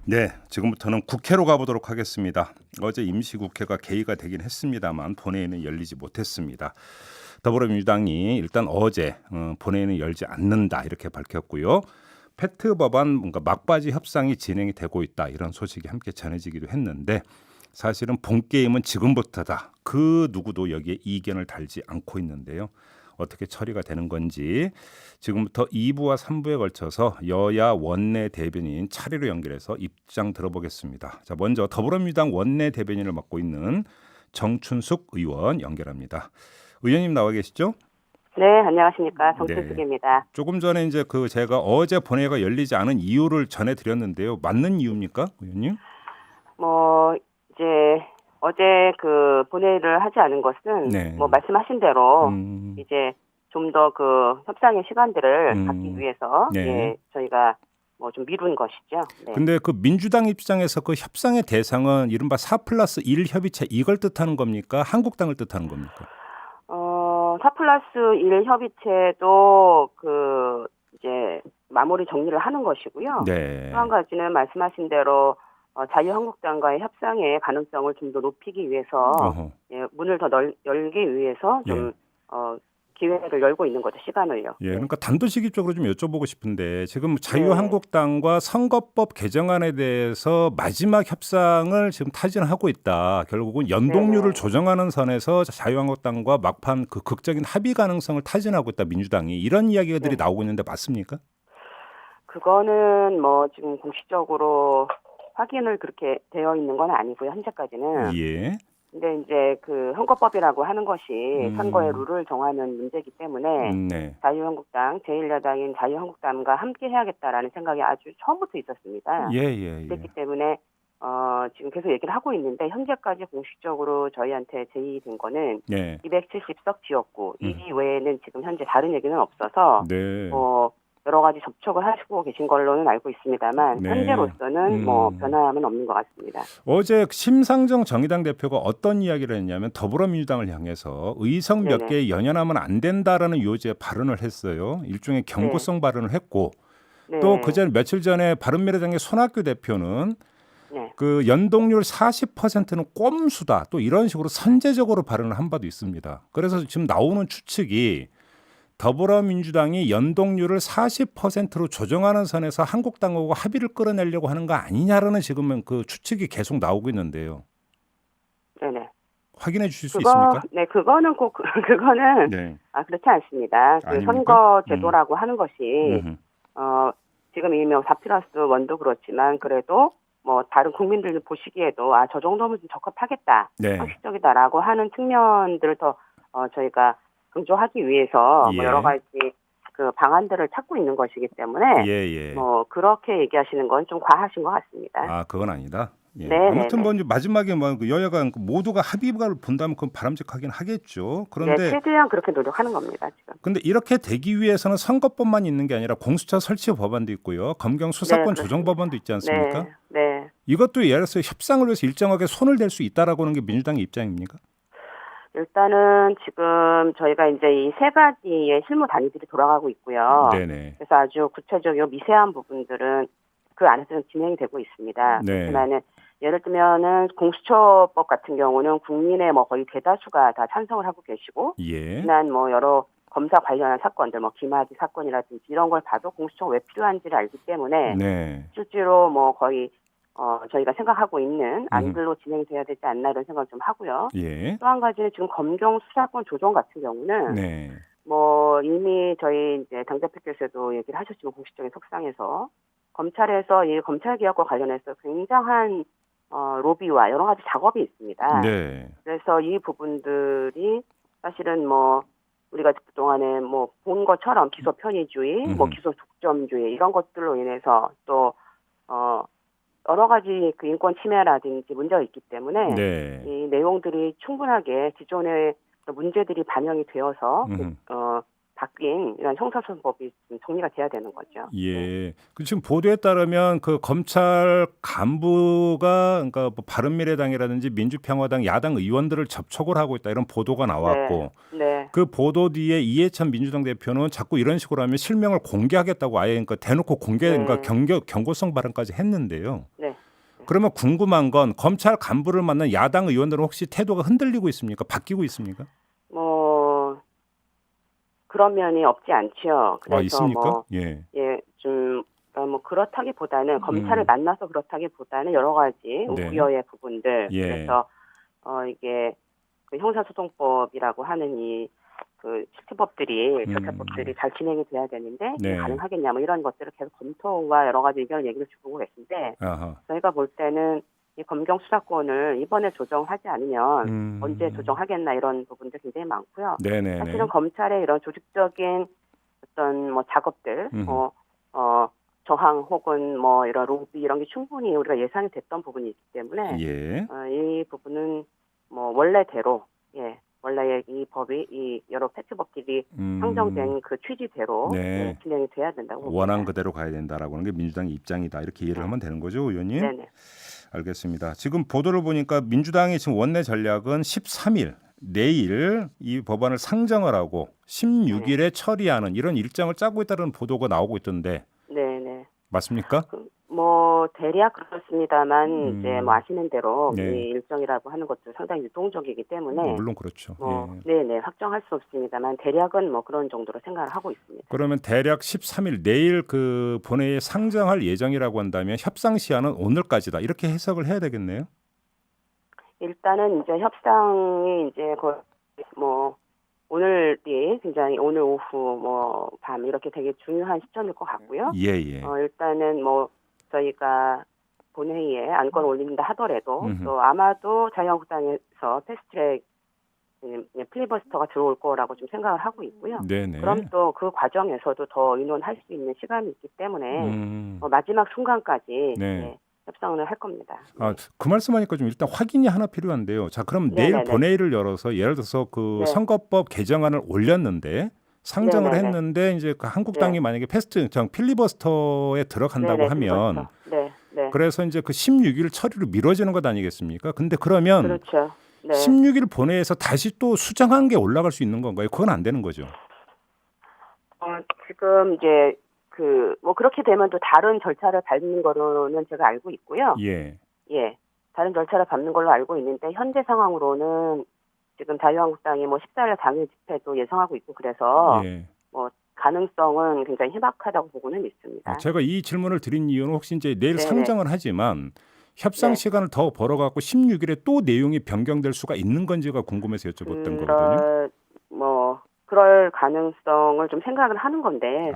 네, 지금부터는 국회로 가보도록 하겠습니다. 어제 임시국회가 개의가 되긴 했습니다만 본회의는 열리지 못했습니다. 더불어민주당이 일단 어제 본회의는 열지 않는다 이렇게 밝혔고요. 페트 법안 뭔가 막바지 협상이 진행이 되고 있다 이런 소식이 함께 전해지기도 했는데 사실은 본 게임은 지금부터다. 그 누구도 여기에 이견을 달지 않고 있는데요. 어떻게 처리가 되는 건지 지금부터 2부와 3부에 걸쳐서 여야 원내 대변인 차례로 연결해서 입장 들어보겠습니다. 자, 먼저 더불어민주당 원내 대변인을 맡고 있는 정춘숙 의원 연결합니다. 의원님 나와 계시죠? 네, 안녕하십니까. 네. 정춘숙입니다. 조금 전에 이제 제가 어제 본회의가 열리지 않은 이유를 전해드렸는데요. 맞는 이유입니까, 의원님? 이제 어제 그 본회의를 하지 않은 것은 네. 말씀하신 대로 이제 좀 더 그 협상의 시간들을 갖기 위해서 네. 예, 저희가 좀 미룬 것이죠. 네. 근데 그 민주당 입장에서 그 협상의 대상은 이른바 4+1 협의체 이걸 뜻하는 겁니까? 한국당을 뜻하는 겁니까? 4+1 협의체도 이제 마무리 정리를 하는 것이고요. 네. 또 한 가지는 말씀하신 대로 자유한국당과의 협상의 가능성을 좀 더 높이기 위해서 예, 문을 더 열기 위해서 좀 기회를 열고 있는 거죠. 시간을요. 예, 그러니까 단도직입적으로 좀 여쭤보고 싶은데 지금 자유한국당과 선거법 개정안에 대해서 마지막 협상을 지금 타진하고 있다. 결국은 연동률을 조정하는 선에서 자유한국당과 막판 그 극적인 합의 가능성을 타진하고 있다. 민주당이 이런 이야기들이 나오고 있는데 맞습니까? 그거는 지금 공식적으로 확인을 그렇게 되어 있는 건 아니고요. 현재까지는. 예. 근데 이제 그 선거법이라고 하는 것이 선거의 룰을 정하는 문제이기 때문에 자유한국당, 제1야당인 자유한국당과 함께 해야겠다라는 생각이 아주 처음부터 있었습니다. 그렇기 때문에 지금 계속 얘기를 하고 있는데 현재까지 공식적으로 저희한테 제의된 거는 270석 지역구 이 외에는 지금 현재 다른 얘기는 없어서 여러 가지 접촉을 하시고 계신 걸로는 알고 있습니다만 현재로서는 변함은 없는 것 같습니다. 어제 심상정 정의당 대표가 어떤 이야기를 했냐면 더불어민주당을 향해서 의석 몇 개 연연하면 안 된다라는 요지의 발언을 했어요. 일종의 경고성 발언을 했고 또 그전 며칠 전에 바른미래당의 손학규 대표는 그 연동률 40%는 꼼수다. 또 이런 식으로 선제적으로 발언을 한 바도 있습니다. 그래서 지금 나오는 추측이 더불어민주당이 연동률을 40%로 조정하는 선에서 한국당하고 합의를 끌어내려고 하는 거 아니냐라는 지금은 그 추측이 계속 나오고 있는데요. 네네. 확인해 주실 수 있습니까? 네, 그거는 그렇지 않습니다. 그 선거 제도라고 하는 것이 지금 이미 4+1도 그렇지만 그래도 다른 국민들 보시기에도 저 정도면 좀 적합하겠다, 상식적이다라고 하는 측면들을 더 저희가 강조하기 위해서 여러 가지 그 방안들을 찾고 있는 것이기 때문에 그렇게 얘기하시는 건 좀 과하신 것 같습니다. 아, 그건 아니다. 아무튼 마지막에 여야가 모두가 합의를 본다면 그건 바람직하긴 하겠죠. 그런데 최대한 그렇게 노력하는 겁니다, 지금. 근데 이렇게 되기 위해서는 선거법만 있는 게 아니라 공수처 설치 법안도 있고요. 검경 수사권 조정 법안도 있지 않습니까? 이것도 예를 들어서 협상을 위해서 일정하게 손을 댈 수 있다라고 하는 게 민주당의 입장입니까? 일단은 지금 저희가 이제 이 세 가지의 실무 단위들이 돌아가고 있고요. 그래서 아주 구체적이고 미세한 부분들은 그 안에서 진행이 되고 있습니다. 그렇지만은 예를 들면은 공수처법 같은 경우는 국민의 거의 대다수가 다 찬성을 하고 계시고, 지난 여러 검사 관련한 사건들, 김학의 사건이라든지 이런 걸 봐도 공수처가 왜 필요한지를 알기 때문에 실제로 거의 저희가 생각하고 있는 안들로 진행돼야 되지 않나 이런 생각을 좀 하고요. 또 한 가지는 지금 검경 수사권 조정 같은 경우는 이미 저희 이제 당대표께서도 얘기를 하셨지만 공식적인 석상에서 검찰에서 이 검찰 개혁과 관련해서 굉장한 로비와 여러 가지 작업이 있습니다. 그래서 이 부분들이 사실은 우리가 그동안에 본 것처럼 기소 편의주의, 기소 독점주의 이런 것들로 인해서 또 여러 가지 그 인권 침해라든지 문제가 있기 때문에 이 내용들이 충분하게 기존의 문제들이 반영이 되어서 바뀐 이런 형사소송법이 좀 정리가 돼야 되는 거죠. 예. 그 지금 보도에 따르면 그 검찰 간부가 그러니까 뭐 바른미래당이라든지 민주평화당 야당 의원들을 접촉을 하고 있다 이런 보도가 나왔고 네. 그 보도 뒤에 이해찬 민주당 대표는 자꾸 이런 식으로 하면 실명을 공개하겠다고 아예 그러니까 대놓고 공개 그러니까 경고성 발언까지 했는데요. 네. 그러면 궁금한 건 검찰 간부를 만난 야당 의원들은 혹시 태도가 흔들리고 있습니까? 바뀌고 있습니까? 뭐 그런 면이 없지 않죠. 그래서 있습니까? 좀 뭐 그렇다기보다는 검찰을 만나서 그렇다기보다는 여러 가지 우려의 부분들. 그래서 이게 그 형사소송법이라고 하는 이 그 실체법들이 절차법들이 잘 진행이 돼야 되는데 이게 가능하겠냐 뭐 이런 것들을 계속 검토와 여러 가지 의견을 얘기를 주고 계신데 저희가 볼 때는 이 검경 수사권을 이번에 조정하지 않으면 언제 조정하겠나 이런 부분도 굉장히 많고요. 사실은 검찰의 이런 조직적인 어떤 뭐 작업들, 저항 혹은 뭐 이런 로비 이런 게 충분히 우리가 예상이 됐던 부분이 있기 때문에 이 부분은 뭐 원래대로 원래 이 법이 이 여러 팩트법들이 상정된 그 취지대로 진행이 돼야 된다고 봅니다. 원안 그대로 가야 된다라고 하는 게 민주당의 입장이다 이렇게 이해를 하면 되는 거죠, 의원님? 네네. 알겠습니다. 지금 보도를 보니까 민주당이 지금 원내 전략은 13일 내일 이 법안을 상정을 하고 16일에 처리하는 이런 일정을 짜고 있다는 보도가 나오고 있던데 네네. 맞습니까? 뭐 대략 그렇습니다만 이제 뭐 아시는 대로 이 일정이라고 하는 것도 상당히 유동적이기 때문에 물론 그렇죠. 네네 확정할 수 없습니다만 대략은 뭐 그런 정도로 생각을 하고 있습니다. 그러면 대략 13일 내일 그 본회의에 상정할 예정이라고 한다면 협상 시한은 오늘까지다 이렇게 해석을 해야 되겠네요. 일단은 이제 협상이 이제 뭐 오늘이 굉장히 오늘 오후 뭐 밤 이렇게 되게 중요한 시점일 것 같고요. 일단은 뭐 저희가 본회의에 안건을 올린다 하더라도 또 아마도 자유한국당에서 패스트트랙 필리버스터가 들어올 거라고 좀 생각을 하고 있고요. 그럼 또 그 과정에서도 더 의논할 수 있는 시간이 있기 때문에 마지막 순간까지 협상을 할 겁니다. 그 말씀하니까 좀 일단 확인이 하나 필요한데요. 자, 그럼 내일 본회의를 열어서 예를 들어서 그 선거법 개정안을 올렸는데 상정을 했는데 이제 그 한국당이 만약에 패스트 필리버스터에 들어간다고 하면 그래서 이제 그 16일 처리로 미뤄지는 것 아니겠습니까? 근데 그러면 16일 본회의에서 다시 또 수정한 게 올라갈 수 있는 건가요? 그건 안 되는 거죠. 지금 이제 뭐 그렇게 되면 또 다른 절차를 밟는 거로는 제가 알고 있고요. 다른 절차를 밟는 걸로 알고 있는데 현재 상황으로는 지금 자유한국당이 뭐 14일 당일 집회도 예상하고 있고 그래서 뭐 가능성은 굉장히 희박하다고 보고는 있습니다. 제가 이 질문을 드린 이유는 혹시 이제 내일 상정을 하지만 협상 시간을 더 벌어갖고 16일에 또 내용이 변경될 수가 있는 건지가 궁금해서 여쭤봤던 거거든요. 뭐 그럴 가능성을 좀 생각을 하는 건데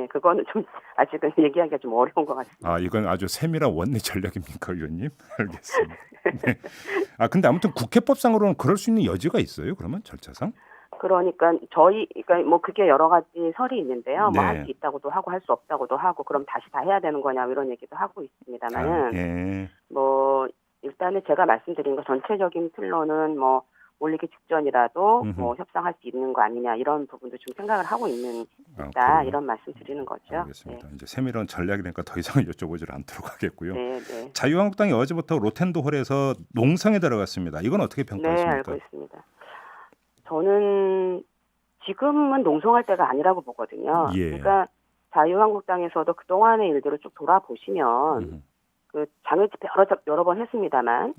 그거는 좀 아직은 얘기하기가 좀 어려운 것 같습니다. 이건 아주 세밀한 원내 전략입니까, 의원님? 알겠습니다. 근데 아무튼 국회법상으로는 그럴 수 있는 여지가 있어요, 그러면 절차상? 그러니까 뭐 그게 여러 가지 설이 있는데요. 뭐 할 수 있다고도 하고 할 수 없다고도 하고 그럼 다시 다 해야 되는 거냐 이런 얘기도 하고 있습니다만은 뭐 일단은 제가 말씀드린 거 전체적인 틀로는 뭐 올리기 직전이라도 뭐 협상할 수 있는 거 아니냐 이런 부분도 좀 생각을 하고 있다 이런 말씀 드리는 거죠. 알겠습니다. 이제 세밀한 전략이니까 더 이상 여쭤보지 않도록 하겠고요. 자유한국당이 어제부터 로텐도홀에서 농성에 들어갔습니다. 이건 어떻게 평가하십니까? 알고 있습니다. 저는 지금은 농성할 때가 아니라고 보거든요. 그러니까 자유한국당에서도 그동안의 일들을 쭉 돌아보시면 그 장외 집회 여러 번 했습니다만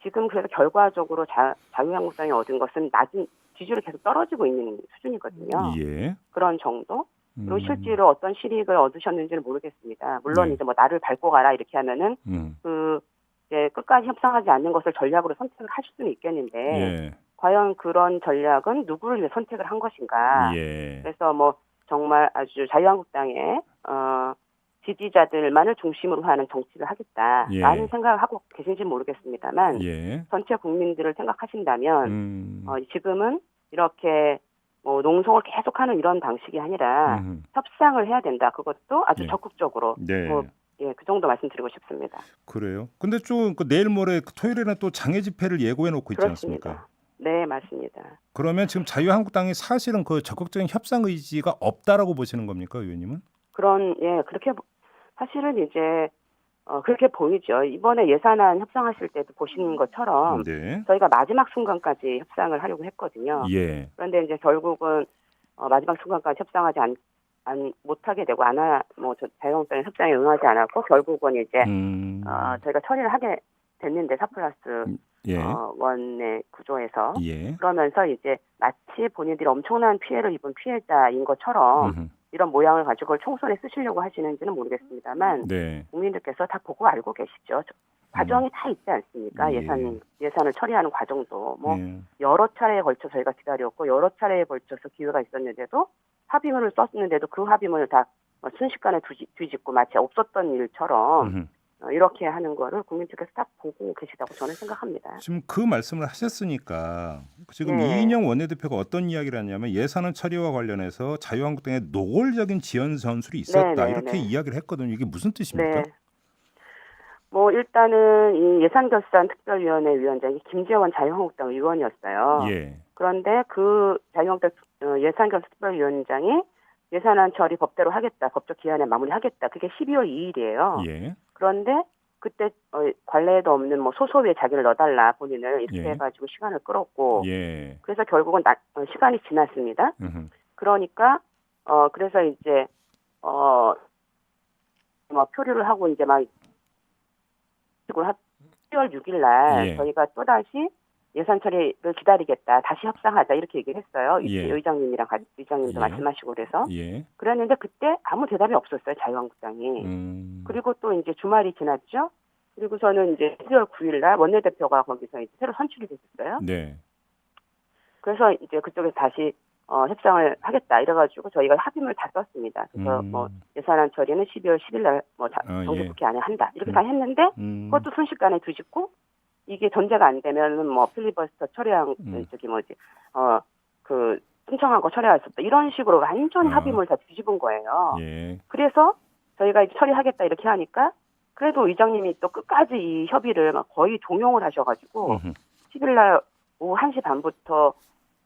지금 그래서 결과적으로 자유한국당이 얻은 것은 낮은 지지율이 계속 떨어지고 있는 수준이거든요. 그런 정도? 그리고 실제로 어떤 실익을 얻으셨는지는 모르겠습니다. 물론 이제 뭐 나를 밟고 가라 이렇게 하면은 이제 끝까지 협상하지 않는 것을 전략으로 선택을 하실 수는 있겠는데 과연 그런 전략은 누구를 위해 선택을 한 것인가? 그래서 뭐 정말 아주 자유한국당의 지지자들만을 중심으로 하는 정치를 하겠다라는 생각을 하고 계신지는 모르겠습니다만 전체 국민들을 생각하신다면 지금은 이렇게 뭐 농성을 계속하는 이런 방식이 아니라 협상을 해야 된다. 그것도 아주 적극적으로 그 정도 말씀드리고 싶습니다. 그래요? 근데 좀 내일 모레 토요일에는 또 장애 집회를 예고해 놓고 있지 않습니까? 네, 맞습니다. 그러면 지금 자유한국당이 사실은 그 적극적인 협상 의지가 없다라고 보시는 겁니까, 의원님은? 그렇게 사실은 이제 그렇게 보이죠. 이번에 예산안 협상하실 때도 보시는 것처럼 네. 저희가 마지막 순간까지 협상을 하려고 했거든요. 예. 그런데 이제 결국은 마지막 순간까지 협상하지 못하게 되고 자유한국당의 협상에 응하지 않았고 결국은 이제 저희가 처리를 하게 됐는데 4+1의 구조에서 그러면서 이제 마치 본인들이 엄청난 피해를 입은 피해자인 것처럼 이런 모양을 가지고 그걸 총선에 쓰시려고 하시는지는 모르겠습니다만 국민들께서 다 보고 알고 계시죠. 과정이 다 있지 않습니까? 예산을 처리하는 과정도 여러 차례에 걸쳐 저희가 기다렸고 여러 차례에 걸쳐서 기회가 있었는데도 합의문을 썼는데도 그 합의문을 다 순식간에 뒤집고 마치 없었던 일처럼 이렇게 하는 거를 국민들께서 다 보고 계시다고 저는 생각합니다. 지금 그 말씀을 하셨으니까 지금 이인영 원내대표가 어떤 이야기를 하냐면 예산안 처리와 관련해서 자유한국당의 노골적인 지연 전술이 있었다 이렇게 이야기를 했거든요. 이게 무슨 뜻입니까? 일단은 이 예산결산특별위원회 위원장이 김재원 자유한국당 의원이었어요. 그런데 그 자유한국당 예산결산특별위원장이 예산안 처리 법대로 하겠다, 법적 기한에 마무리하겠다. 그게 12월 2일이에요. 그런데 그때 관례에도 없는 소소위에 자기를 넣어달라 본인을 이렇게 해가지고 시간을 끌었고, 그래서 결국은 시간이 지났습니다. 그러니까 그래서 이제 표류를 하고 이제 막 10월 6일 날 저희가 또 다시 예산 처리를 기다리겠다. 다시 협상하자 이렇게 얘기를 했어요. 의장님도 말씀하시고 그래서 그랬는데 그때 아무 대답이 없었어요. 자유한국당이. 그리고 또 이제 주말이 지났죠. 그리고서는 이제 12월 9일 날 원내대표가 거기서 이제 새로 선출이 됐었어요. 그래서 이제 그쪽에서 다시 협상을 하겠다 이래가지고 저희가 합의문을 다 썼습니다. 그래서 예산안 처리는 12월 10일 날 정기국회 안에 한다 이렇게 다 했는데 그것도 순식간에 뒤집고 이게 전제가 안 되면은 필리버스터 처리한 신청한 거 처리할 수 없다 이런 식으로 완전 합의문을 다 뒤집은 거예요. 그래서 저희가 이제 처리하겠다 이렇게 하니까 그래도 의장님이 또 끝까지 이 협의를 거의 종용을 하셔가지고 10일 날 오후 1시 반부터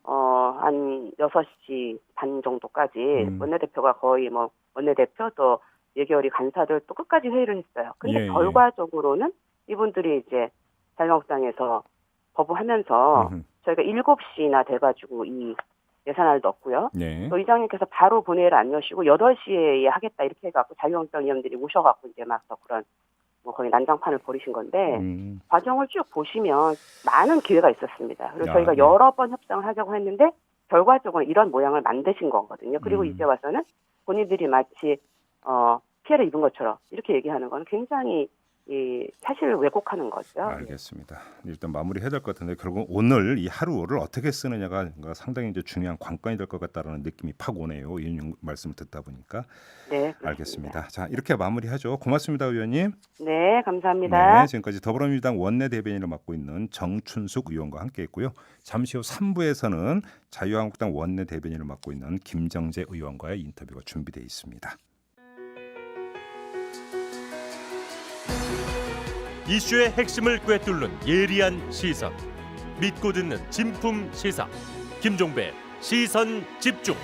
한 6시 반 정도까지 원내대표가 거의 원내대표 또 예결위 간사들 또 끝까지 회의를 했어요. 근데 결과적으로는 이분들이 이제 자유한국당에서 거부하면서 저희가 7시나 돼가지고 이 예산안을 넣었고요. 또 의장님께서 바로 본회의를 안 여시고 8시에 하겠다 이렇게 해갖고 자유한국당 의원들이 오셔갖고 이제 막 그런 거의 난장판을 벌이신 건데 과정을 쭉 보시면 많은 기회가 있었습니다. 그리고 저희가 여러 번 협상을 하자고 했는데 결과적으로 이런 모양을 만드신 거거든요. 그리고 이제 와서는 본인들이 마치 피해를 입은 것처럼 이렇게 얘기하는 건 굉장히 사실을 왜곡하는 거죠. 알겠습니다. 일단 마무리해야 될 것 같은데 결국 오늘 이 하루를 어떻게 쓰느냐가 상당히 이제 중요한 관건이 될 것 같다는 느낌이 팍 오네요. 이 말씀을 듣다 보니까. 네, 그렇습니다. 알겠습니다. 자, 이렇게 마무리하죠. 고맙습니다, 의원님. 네, 감사합니다. 네, 지금까지 더불어민주당 원내대변인을 맡고 있는 정춘숙 의원과 함께했고요. 잠시 후 3부에서는 자유한국당 원내대변인을 맡고 있는 김정재 의원과의 인터뷰가 준비되어 있습니다. 이슈의 핵심을 꿰뚫는 예리한 시선, 믿고 듣는 진품 시사 김종배 시선 집중.